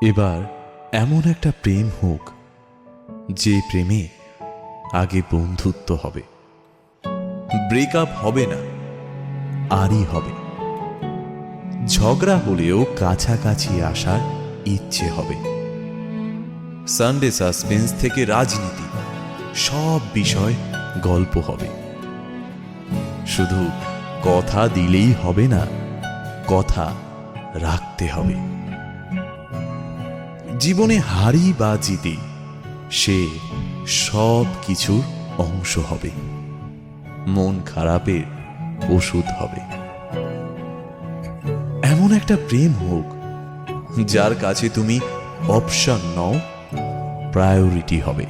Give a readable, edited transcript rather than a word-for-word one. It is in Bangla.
এবার এমন একটা প্রেম হোক যে প্রেমে আগে বন্ধুত্ব হবে, ব্রেকআপ হবে না, আরই হবে। ঝগড়া হলেও কাছাকাছি আসার ইচ্ছে হবে। সানডে সাসপেন্স থেকে রাজনীতি, সব বিষয় গল্প হবে। শুধু কথা দিলেই হবে না, কথা রাখতে হবে। জীবনে হারি বা জিতে সে সব কিছুর অংশ হবে, মন খারাপের ওষুধ হবে। এমন একটা প্রেম হোক যার কাছে তুমি অপশন নও, প্রায়োরিটি হবে।